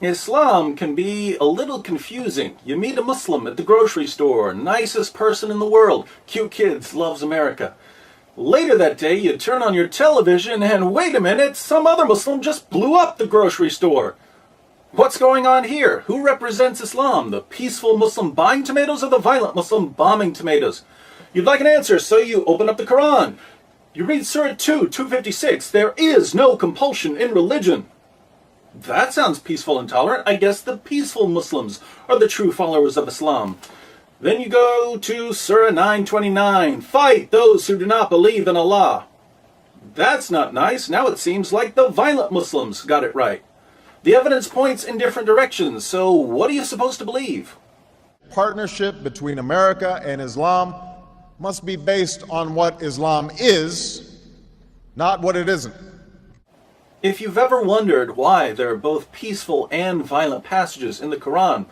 Islam can be a little confusing. You meet a Muslim at the grocery store, nicest person in the world, cute kids, loves America. Later that day, you turn on your television and wait a minute, some other Muslim just blew up the grocery store. What's going on here? Who represents Islam? The peaceful Muslim buying tomatoes or the violent Muslim bombing tomatoes? You'd like an answer, so you open up the Quran. You read Surah 2, 256, there is no compulsion in religion. That sounds peaceful and tolerant. I guess the peaceful Muslims are the true followers of Islam. Then you go to Surah 929, fight those who do not believe in Allah. That's not nice. Now it seems like the violent Muslims got it right. The evidence points in different directions, so what are you supposed to believe? Partnership between America and Islam must be based on what Islam is, not what it isn't. If you've ever wondered why there are both peaceful and violent passages in the Quran,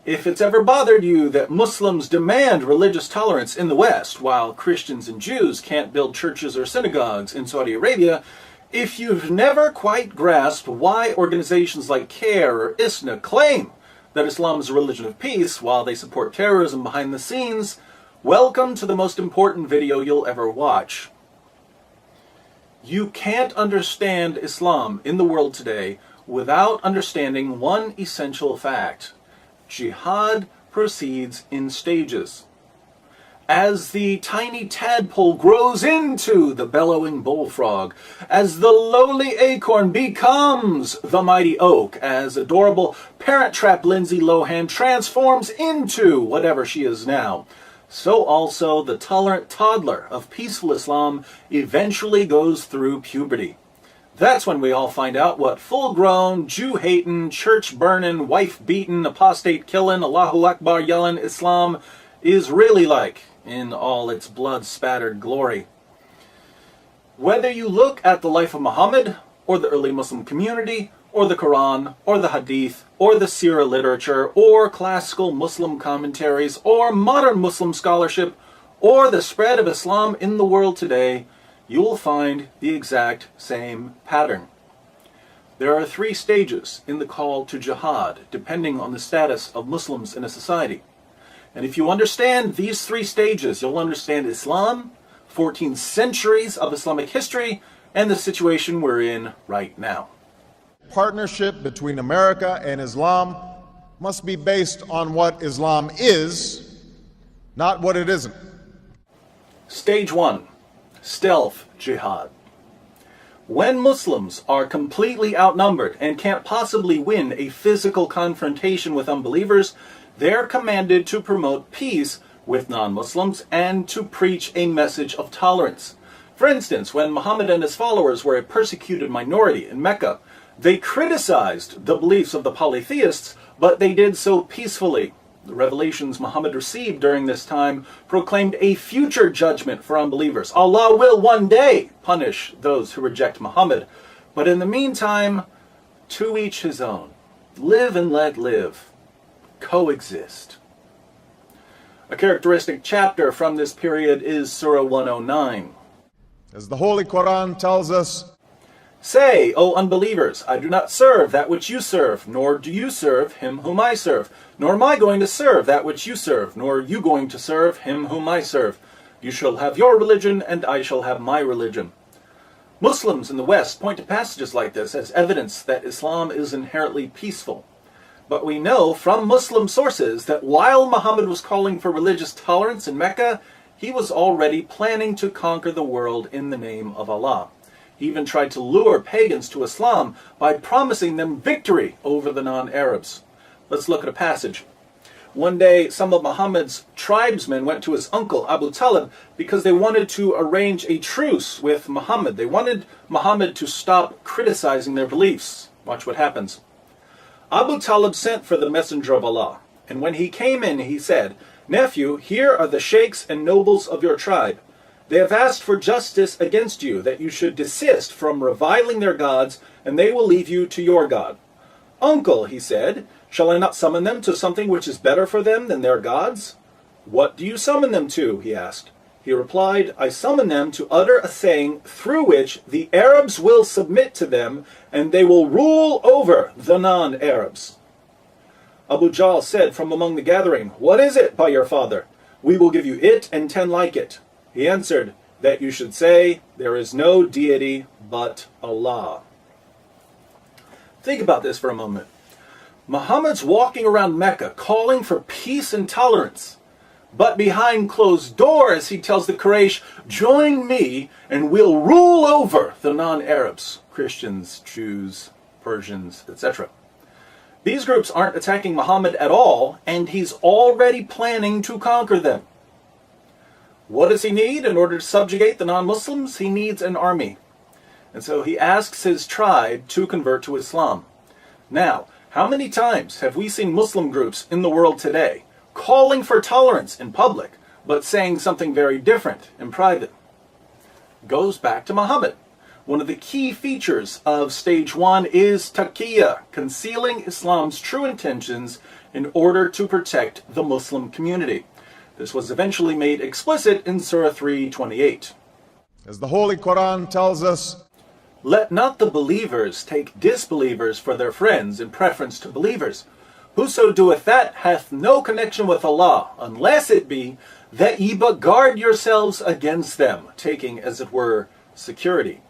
if it's ever bothered you that Muslims demand religious tolerance in the West, while Christians and Jews can't build churches or synagogues in Saudi Arabia, if you've never quite grasped why organizations like CARE or ISNA claim that Islam is a religion of peace while they support terrorism behind the scenes, welcome to the most important video you'll ever watch. You can't understand Islam in the world today without understanding one essential fact. Jihad proceeds in stages. As the tiny tadpole grows into the bellowing bullfrog, as the lowly acorn becomes the mighty oak, as adorable Parent Trap Lindsay Lohan transforms into whatever she is now, so also the tolerant toddler of peaceful Islam eventually goes through puberty. That's when we all find out what full-grown, Jew-hating, church-burning, wife-beating, apostate-killing, Allahu Akbar yelling Islam is really like in all its blood-spattered glory. Whether you look at the life of Muhammad, or the early Muslim community, or the Quran, or the Hadith, or the Sirah literature, or classical Muslim commentaries, or modern Muslim scholarship, or the spread of Islam in the world today, you will find the exact same pattern. There are 3 stages in the call to jihad, depending on the status of Muslims in a society. And if you understand these 3 stages, you'll understand Islam, 14 centuries of Islamic history, and the situation we're in right now. Partnership between America and Islam must be based on what Islam is, not what it isn't. Stage 1. Stealth jihad. When Muslims are completely outnumbered and can't possibly win a physical confrontation with unbelievers, they're commanded to promote peace with non-Muslims and to preach a message of tolerance. For instance, when Muhammad and his followers were a persecuted minority in Mecca, they criticized the beliefs of the polytheists, but they did so peacefully. The revelations Muhammad received during this time proclaimed a future judgment for unbelievers. Allah will one day punish those who reject Muhammad. But in the meantime, to each his own. Live and let live. Coexist. A characteristic chapter from this period is Surah 109. As the Holy Quran tells us, Say, O unbelievers, I do not serve that which you serve, nor do you serve him whom I serve, nor am I going to serve that which you serve, nor are you going to serve him whom I serve. You shall have your religion, and I shall have my religion. Muslims in the West point to passages like this as evidence that Islam is inherently peaceful. But we know from Muslim sources that while Muhammad was calling for religious tolerance in Mecca, he was already planning to conquer the world in the name of Allah. He even tried to lure pagans to Islam by promising them victory over the non-Arabs. Let's look at a passage. One day, some of Muhammad's tribesmen went to his uncle Abu Talib because they wanted to arrange a truce with Muhammad. They wanted Muhammad to stop criticizing their beliefs. Watch what happens. Abu Talib sent for the messenger of Allah, and when he came in, he said, Nephew, here are the sheikhs and nobles of your tribe. They have asked for justice against you, that you should desist from reviling their gods, and they will leave you to your God. Uncle, he said, shall I not summon them to something which is better for them than their gods? What do you summon them to? He asked. He replied, I summon them to utter a saying through which the Arabs will submit to them, and they will rule over the non-Arabs. Abu Jahl said from among the gathering, What is it, by your father? We will give you it and 10 like it. He answered, That you should say, There is no deity but Allah. Think about this for a moment. Muhammad's walking around Mecca calling for peace and tolerance. But behind closed doors, he tells the Quraysh, Join me and we'll rule over the non-Arabs, Christians, Jews, Persians, etc. These groups aren't attacking Muhammad at all, and he's already planning to conquer them. What does he need in order to subjugate the non-Muslims? He needs an army. And so he asks his tribe to convert to Islam. Now, how many times have we seen Muslim groups in the world today calling for tolerance in public, but saying something very different in private? Goes back to Muhammad. One of the key features of stage 1 is taqiyya, concealing Islam's true intentions in order to protect the Muslim community. This was eventually made explicit in Surah 3:28. As the Holy Quran tells us, Let not the believers take disbelievers for their friends in preference to believers. Whoso doeth that hath no connection with Allah, unless it be that ye but guard yourselves against them, taking, as it were, security.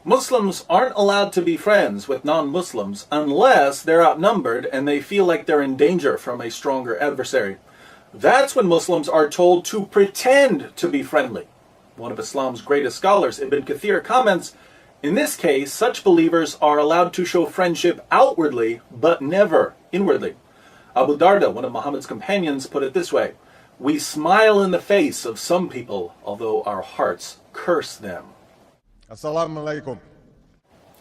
Muslims aren't allowed to be friends with non-Muslims unless they're outnumbered and they feel like they're in danger from a stronger adversary. That's when Muslims are told to pretend to be friendly. One of Islam's greatest scholars, Ibn Kathir, comments, in this case, such believers are allowed to show friendship outwardly, but never inwardly. Abu Darda, one of Muhammad's companions, put it this way, We smile in the face of some people, although our hearts curse them. Assalamu alaikum.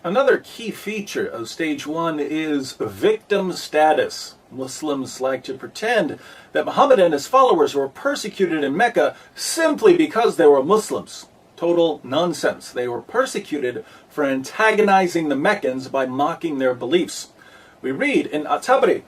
Another key feature of stage 1 is victim status. Muslims like to pretend that Muhammad and his followers were persecuted in Mecca simply because they were Muslims. Total nonsense. They were persecuted for antagonizing the Meccans by mocking their beliefs. We read in At-Tabari,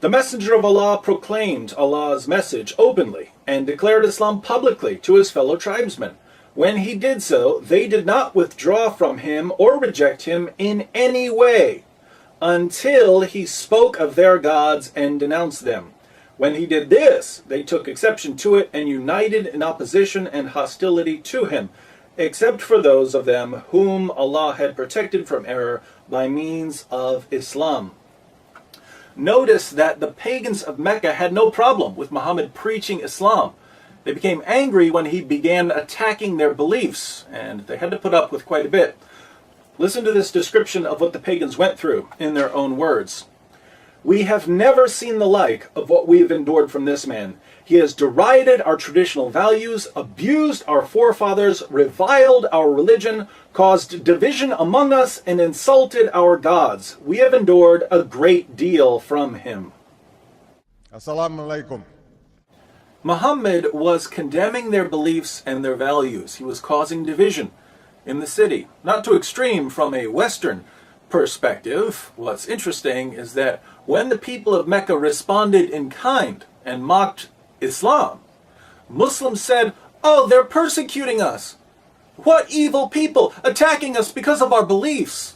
The Messenger of Allah proclaimed Allah's message openly and declared Islam publicly to his fellow tribesmen. When he did so, they did not withdraw from him or reject him in any way until he spoke of their gods and denounced them. When he did this, they took exception to it and united in opposition and hostility to him, except for those of them whom Allah had protected from error by means of Islam. Notice that the pagans of Mecca had no problem with Muhammad preaching Islam. They became angry when he began attacking their beliefs, and they had to put up with quite a bit. Listen to this description of what the pagans went through in their own words. We have never seen the like of what we have endured from this man. He has derided our traditional values, abused our forefathers, reviled our religion, caused division among us, and insulted our gods. We have endured a great deal from him. Assalamu alaikum. Muhammad was condemning their beliefs and their values. He was causing division in the city. Not too extreme from a Western perspective. What's interesting is that when the people of Mecca responded in kind and mocked Islam, Muslims said, "Oh, they're persecuting us. What evil people attacking us because of our beliefs."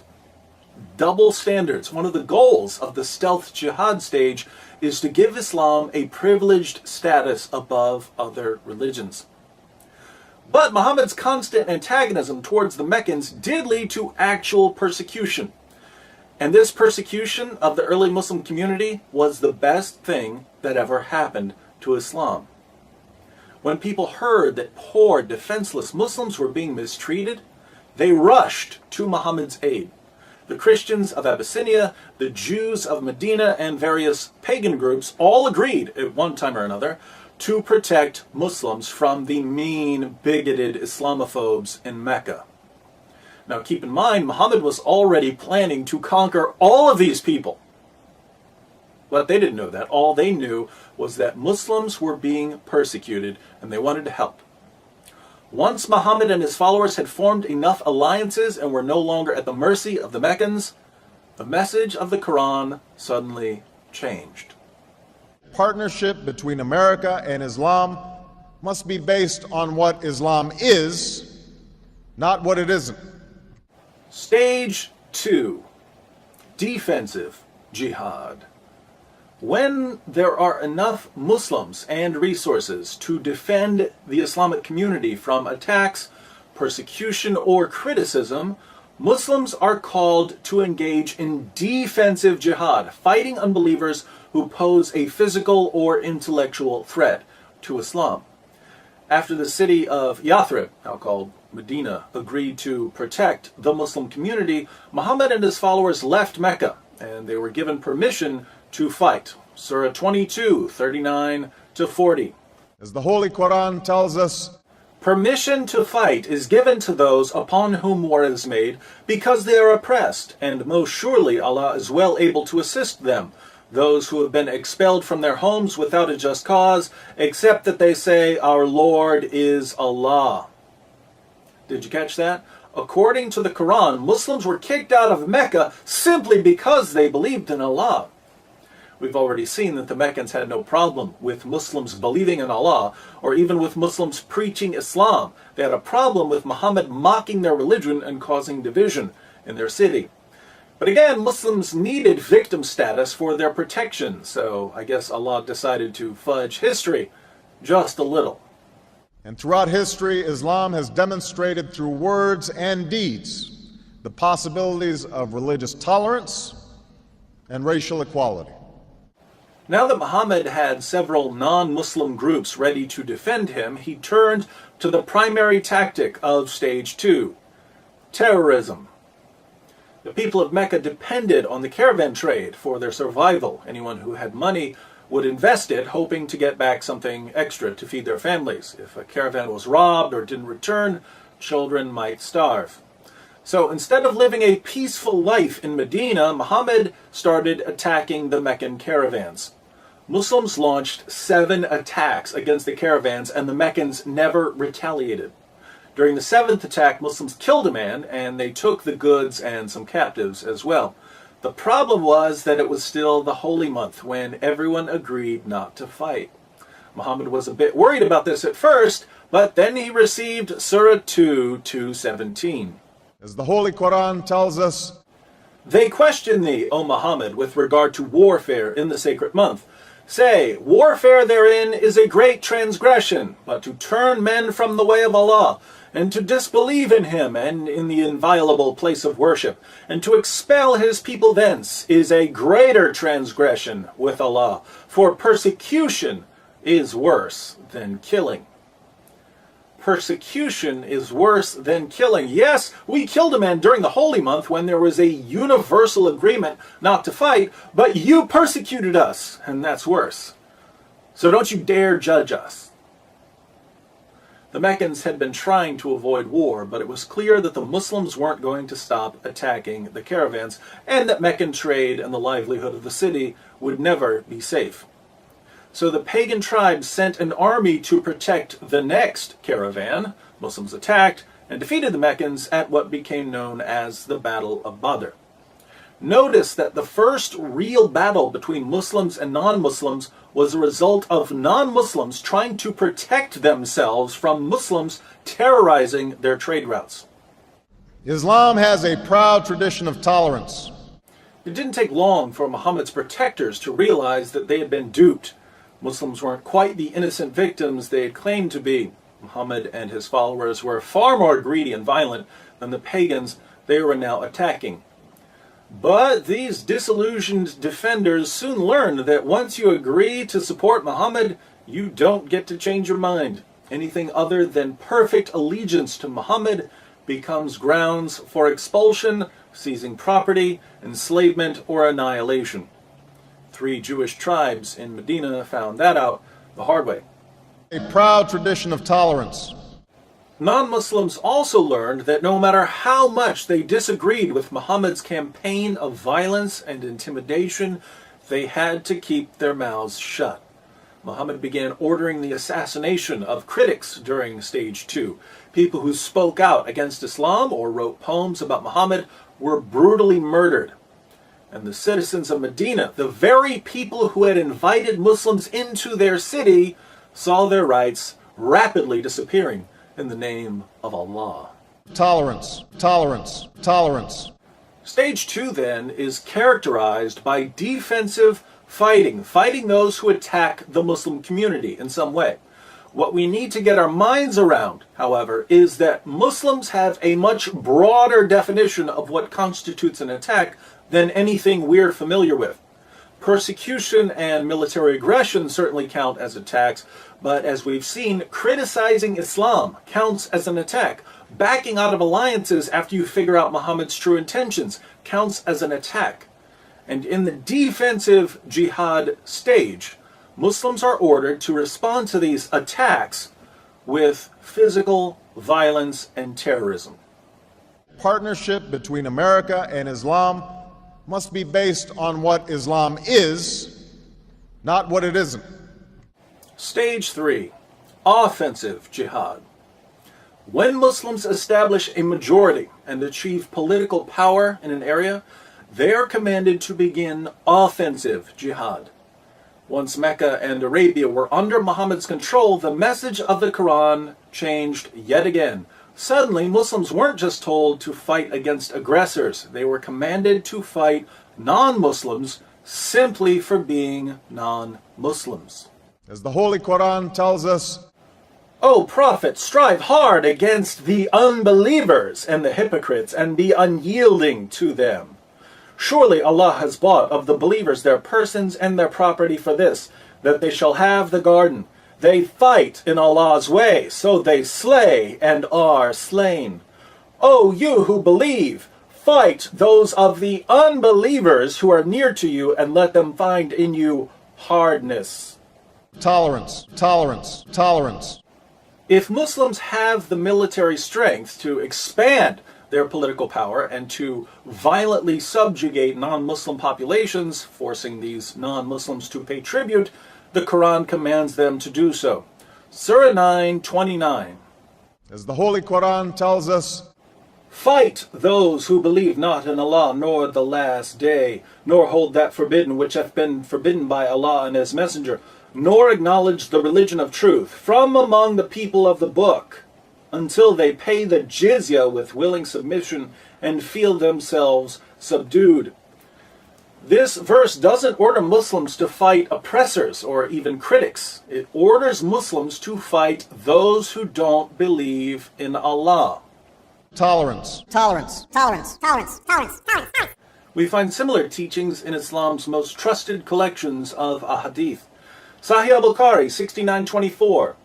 Double standards. One of the goals of the stealth jihad stage is to give Islam a privileged status above other religions. But Muhammad's constant antagonism towards the Meccans did lead to actual persecution. And this persecution of the early Muslim community was the best thing that ever happened to Islam. When people heard that poor, defenseless Muslims were being mistreated, they rushed to Muhammad's aid. The Christians of Abyssinia, the Jews of Medina, and various pagan groups all agreed at one time or another to protect Muslims from the mean, bigoted Islamophobes in Mecca. Now keep in mind, Muhammad was already planning to conquer all of these people. But they didn't know that. All they knew was that Muslims were being persecuted and they wanted to help. Once Muhammad and his followers had formed enough alliances and were no longer at the mercy of the Meccans, the message of the Quran suddenly changed. Partnership between America and Islam must be based on what Islam is, not what it isn't. Stage 2. Defensive jihad. When there are enough Muslims and resources to defend the Islamic community from attacks, persecution, or criticism, Muslims are called to engage in defensive jihad, fighting unbelievers who pose a physical or intellectual threat to Islam. After the city of Yathrib, now called Medina, agreed to protect the Muslim community, Muhammad and his followers left Mecca, and they were given permission to fight. Surah 22, 39-40. As the Holy Quran tells us, permission to fight is given to those upon whom war is made because they are oppressed, and most surely Allah is well able to assist them, those who have been expelled from their homes without a just cause, except that they say, "Our Lord is Allah." Did you catch that? According to the Quran, Muslims were kicked out of Mecca simply because they believed in Allah. We've already seen that the Meccans had no problem with Muslims believing in Allah, or even with Muslims preaching Islam. They had a problem with Muhammad mocking their religion and causing division in their city. But again, Muslims needed victim status for their protection, so I guess Allah decided to fudge history just a little. and throughout history, Islam has demonstrated through words and deeds the possibilities of religious tolerance and racial equality. Now that Muhammad had several non-Muslim groups ready to defend him, he turned to the primary tactic of stage 2, terrorism. The people of Mecca depended on the caravan trade for their survival. Anyone who had money would invest it, hoping to get back something extra to feed their families. If a caravan was robbed or didn't return, children might starve. So instead of living a peaceful life in Medina, Muhammad started attacking the Meccan caravans. Muslims launched 7 attacks against the caravans, and the Meccans never retaliated. During the 7th attack, Muslims killed a man, and they took the goods and some captives as well. The problem was that it was still the holy month when everyone agreed not to fight. Muhammad was a bit worried about this at first, but then he received Surah 2:17. As the Holy Quran tells us, "They question thee, O Muhammad, with regard to warfare in the sacred month. Say, warfare therein is a great transgression, but to turn men from the way of Allah, and to disbelieve in Him and in the inviolable place of worship, and to expel His people thence, is a greater transgression with Allah, for persecution is worse than killing." Persecution is worse than killing. Yes, we killed a man during the holy month when there was a universal agreement not to fight, but you persecuted us, and that's worse. So don't you dare judge us. The Meccans had been trying to avoid war, but it was clear that the Muslims weren't going to stop attacking the caravans, and that Meccan trade and the livelihood of the city would never be safe. So the pagan tribes sent an army to protect the next caravan. Muslims attacked and defeated the Meccans at what became known as the Battle of Badr. Notice that the first real battle between Muslims and non-Muslims was a result of non-Muslims trying to protect themselves from Muslims terrorizing their trade routes. Islam has a proud tradition of tolerance. It didn't take long for Muhammad's protectors to realize that they had been duped. Muslims weren't quite the innocent victims they had claimed to be. Muhammad and his followers were far more greedy and violent than the pagans they were now attacking. But these disillusioned defenders soon learned that once you agree to support Muhammad, you don't get to change your mind. Anything other than perfect allegiance to Muhammad becomes grounds for expulsion, seizing property, enslavement, or annihilation. 3 Jewish tribes in Medina found that out the hard way. A proud tradition of tolerance. Non-Muslims also learned that no matter how much they disagreed with Muhammad's campaign of violence and intimidation, they had to keep their mouths shut. Muhammad began ordering the assassination of critics during stage 2. People who spoke out against Islam or wrote poems about Muhammad were brutally murdered. And the citizens of Medina, the very people who had invited Muslims into their city, saw their rights rapidly disappearing in the name of Allah. Tolerance, tolerance, tolerance. Stage 2, then, is characterized by defensive fighting those who attack the Muslim community in some way. What we need to get our minds around, however, is that Muslims have a much broader definition of what constitutes an attack than anything we're familiar with. Persecution and military aggression certainly count as attacks, but as we've seen, criticizing Islam counts as an attack. Backing out of alliances after you figure out Muhammad's true intentions counts as an attack. And in the defensive jihad stage, Muslims are ordered to respond to these attacks with physical violence and terrorism. Partnership between America and Islam must be based on what Islam is, not what it isn't. Stage 3, offensive jihad. When Muslims establish a majority and achieve political power in an area, they are commanded to begin offensive jihad. Once Mecca and Arabia were under Muhammad's control, the message of the Quran changed yet again. Suddenly, Muslims weren't just told to fight against aggressors. They were commanded to fight non-Muslims simply for being non-Muslims. As the Holy Quran tells us, O Prophet, strive hard against the unbelievers and the hypocrites and be unyielding to them. Surely Allah has bought of the believers their persons and their property for this, that they shall have the garden. They fight in Allah's way, so they slay and are slain. O you who believe, fight those of the unbelievers who are near to you, and let them find in you hardness. tolerance, tolerance, tolerance. If Muslims have the military strength to expand their political power and to violently subjugate non-Muslim populations, forcing these non-Muslims to pay tribute, the Quran commands them to do so. Surah 9:29. As the Holy Quran tells us, Fight those who believe not in Allah nor the last day, nor hold that forbidden which hath been forbidden by Allah and His Messenger, nor acknowledge the religion of truth from among the people of the book, until they pay the jizya with willing submission and feel themselves subdued. This verse doesn't order Muslims to fight oppressors or even critics. It orders Muslims to fight those who don't believe in Allah. tolerance, Tolerance, tolerance, tolerance, tolerance, tolerance, tolerance. We find similar teachings in Islam's most trusted collections of ahadith. Sahih al-Bukhari 69:24.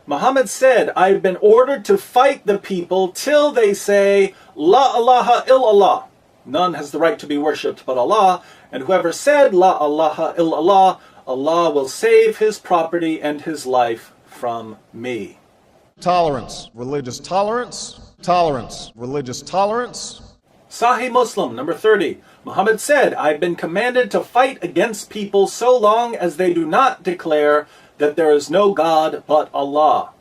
Muhammad said, I've been ordered to fight the people till they say, La ilaha illallah. None has the right to be worshipped but Allah, and whoever said, La ilaha illallah, Allah will save his property and his life from me. tolerance, religious tolerance, tolerance, religious tolerance. Sahih Muslim, number 30. Muhammad said, I've been commanded to fight against people so long as they do not declare that there is no God but Allah.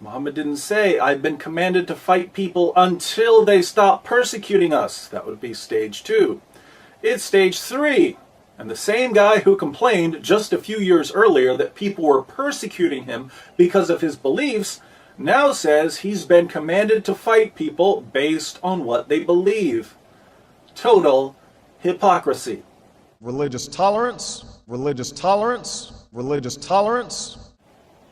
Muhammad didn't say, I've been commanded to fight people until they stop persecuting us. That would be stage 2. It's stage 3. And the same guy who complained just a few years earlier that people were persecuting him because of his beliefs now says he's been commanded to fight people based on what they believe. Total hypocrisy. Religious tolerance, religious tolerance, religious tolerance.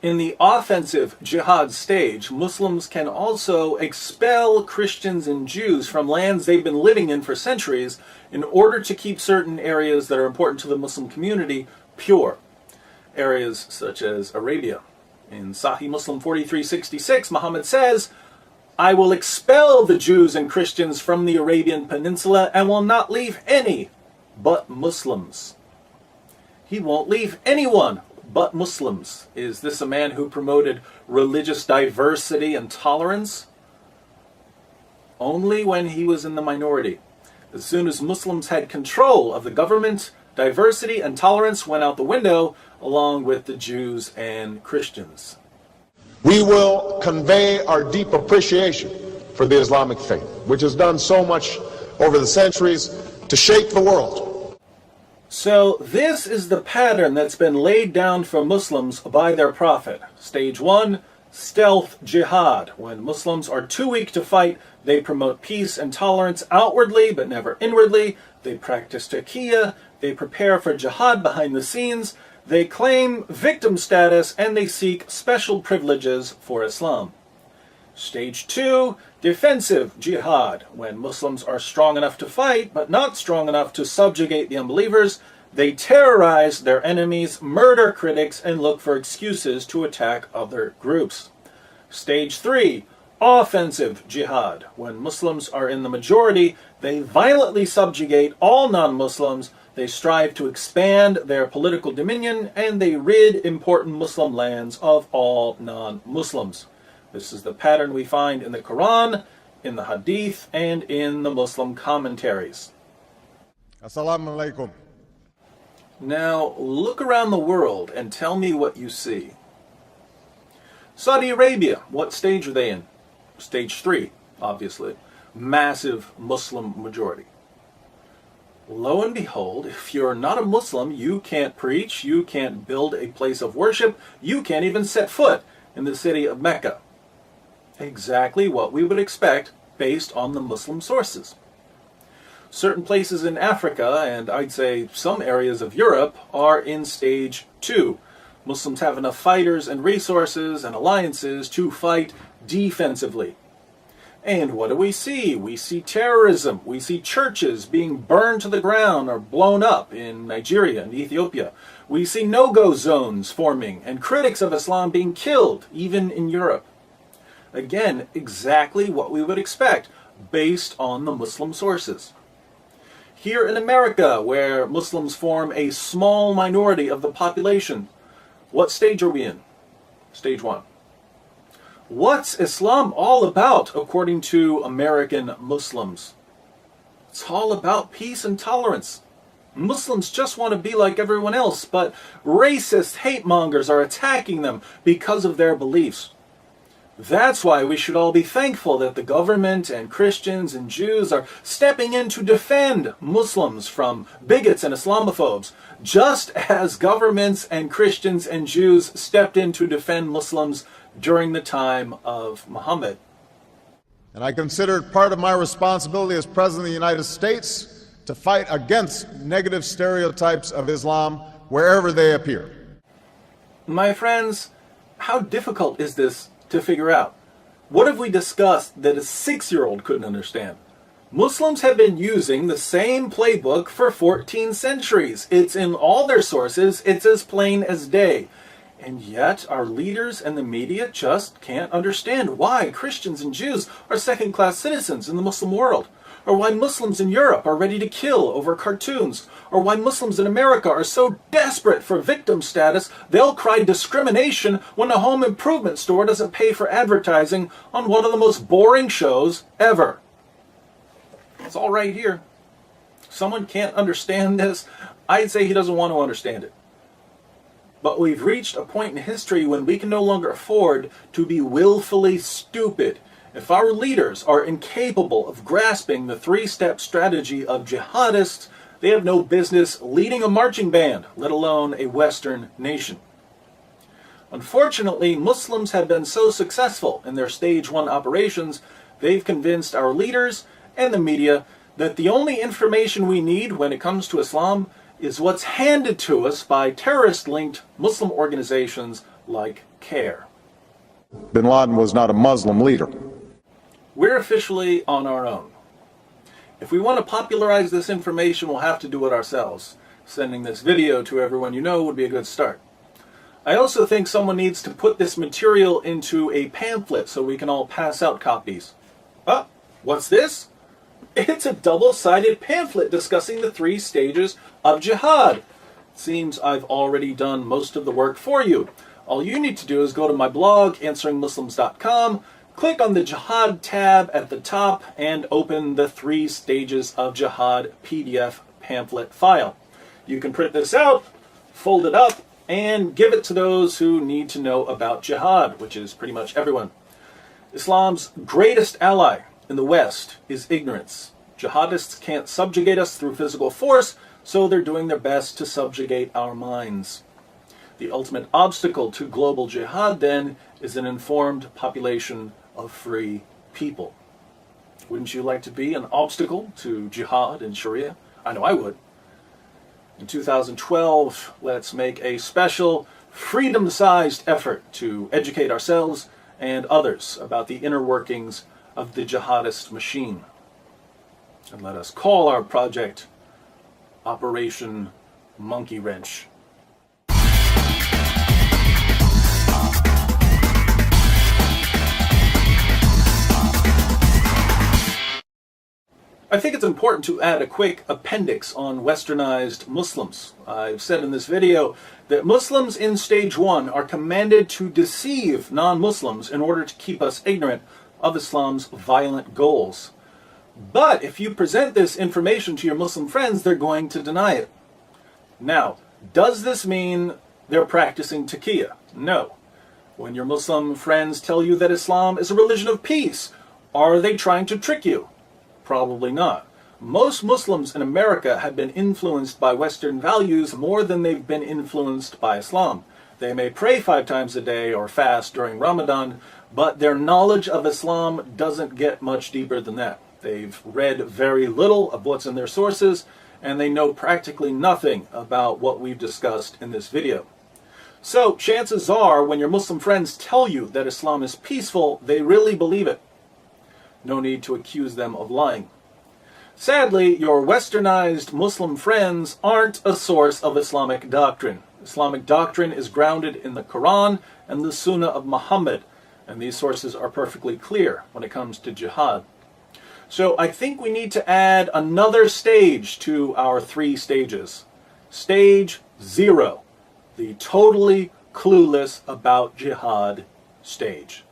In the offensive jihad stage, Muslims can also expel Christians and Jews from lands they've been living in for centuries in order to keep certain areas that are important to the Muslim community pure. Areas such as Arabia. In Sahih Muslim 43:66, Muhammad says, I will expel the Jews and Christians from the Arabian Peninsula and will not leave any but Muslims. He won't leave anyone but Muslims. Is this a man who promoted religious diversity and tolerance? Only when he was in the minority. As soon as Muslims had control of the government, diversity and tolerance went out the window, along with the Jews and Christians. We will convey our deep appreciation for the Islamic faith, which has done so much over the centuries to shape the world. So this is the pattern that's been laid down for Muslims by their prophet. Stage 1, stealth jihad. When Muslims are too weak to fight, they promote peace and tolerance outwardly but never inwardly. They practice taqiyya. They prepare for jihad behind the scenes. They claim victim status and they seek special privileges for Islam. Stage 2, defensive jihad. When Muslims are strong enough to fight, but not strong enough to subjugate the unbelievers, they terrorize their enemies, murder critics, and look for excuses to attack other groups. Stage 3, offensive jihad. When Muslims are in the majority, they violently subjugate all non-Muslims, they strive to expand their political dominion, and they rid important Muslim lands of all non-Muslims. This is the pattern we find in the Quran, in the Hadith, and in the Muslim commentaries. Assalamu alaikum. Now, look around the world and tell me what you see. Saudi Arabia, what stage are they in? Stage 3, obviously. Massive Muslim majority. Lo and behold, if you're not a Muslim, you can't preach, you can't build a place of worship, you can't even set foot in the city of Mecca. Exactly what we would expect based on the Muslim sources. Certain places in Africa, and I'd say some areas of Europe, are in stage 2. Muslims have enough fighters and resources and alliances to fight defensively. And what do? We see terrorism. We see churches being burned to the ground or blown up in Nigeria and Ethiopia. We see no-go zones forming and critics of Islam being killed, even in Europe. Again, exactly what we would expect based on the Muslim sources. Here in America, where Muslims form a small minority of the population, what stage are we in? Stage 1. What's Islam all about, according to American Muslims? It's all about peace and tolerance. Muslims just want to be like everyone else, but racist hate mongers are attacking them because of their beliefs. That's why we should all be thankful that the government and Christians and Jews are stepping in to defend Muslims from bigots and Islamophobes, just as governments and Christians and Jews stepped in to defend Muslims during the time of Muhammad. And I consider it part of my responsibility as President of the United States to fight against negative stereotypes of Islam wherever they appear. My friends, how difficult is this to figure out? What have we discussed that a 6-year-old couldn't understand? Muslims have been using the same playbook for 14 centuries. It's in all their sources. It's as plain as day. And yet our leaders and the media just can't understand why Christians and Jews are second-class citizens in the Muslim world, or why Muslims in Europe are ready to kill over cartoons, or why Muslims in America are so desperate for victim status they'll cry discrimination when a home improvement store doesn't pay for advertising on one of the most boring shows ever. It's all right here. If someone can't understand this, I'd say he doesn't want to understand it. But we've reached a point in history when we can no longer afford to be willfully stupid. If our leaders are incapable of grasping the 3-step strategy of jihadists, they have no business leading a marching band, let alone a Western nation. Unfortunately, Muslims have been so successful in their stage 1 operations, they've convinced our leaders and the media that the only information we need when it comes to Islam is what's handed to us by terrorist-linked Muslim organizations like CARE. Bin Laden was not a Muslim leader. We're officially on our own. If we want to popularize this information, we'll have to do it ourselves. Sending this video to everyone you know would be a good start. I also think someone needs to put this material into a pamphlet so we can all pass out copies. Ah, what's this? It's a double-sided pamphlet discussing the 3 stages of jihad. Seems I've already done most of the work for you. All you need to do is go to my blog, answeringmuslims.com, click on the Jihad tab at the top, and open the 3 stages of jihad PDF pamphlet file. You can print this out, fold it up, and give it to those who need to know about jihad, which is pretty much everyone. Islam's greatest ally in the West is ignorance. Jihadists can't subjugate us through physical force, so they're doing their best to subjugate our minds. The ultimate obstacle to global jihad, then, is an informed population of free people. Wouldn't you like to be an obstacle to jihad in Sharia? I know I would. In 2012, let's make a special, freedom-sized effort to educate ourselves and others about the inner workings of the jihadist machine. And let us call our project Operation Monkey Wrench. I think it's important to add a quick appendix on westernized Muslims. I've said in this video that Muslims in stage 1 are commanded to deceive non-Muslims in order to keep us ignorant of Islam's violent goals. But if you present this information to your Muslim friends, they're going to deny it. Now, does this mean they're practicing taqiyya? No. When your Muslim friends tell you that Islam is a religion of peace, are they trying to trick you? Probably not. Most Muslims in America have been influenced by Western values more than they've been influenced by Islam. They may pray 5 times a day or fast during Ramadan, but their knowledge of Islam doesn't get much deeper than that. They've read very little of what's in their sources, and they know practically nothing about what we've discussed in this video. So, chances are, when your Muslim friends tell you that Islam is peaceful, they really believe it. No need to accuse them of lying. Sadly, your westernized Muslim friends aren't a source of Islamic doctrine. Islamic doctrine is grounded in the Quran and the Sunnah of Muhammad, and these sources are perfectly clear when it comes to jihad. So I think we need to add another stage to our 3 stages. Stage 0, the totally clueless about jihad stage.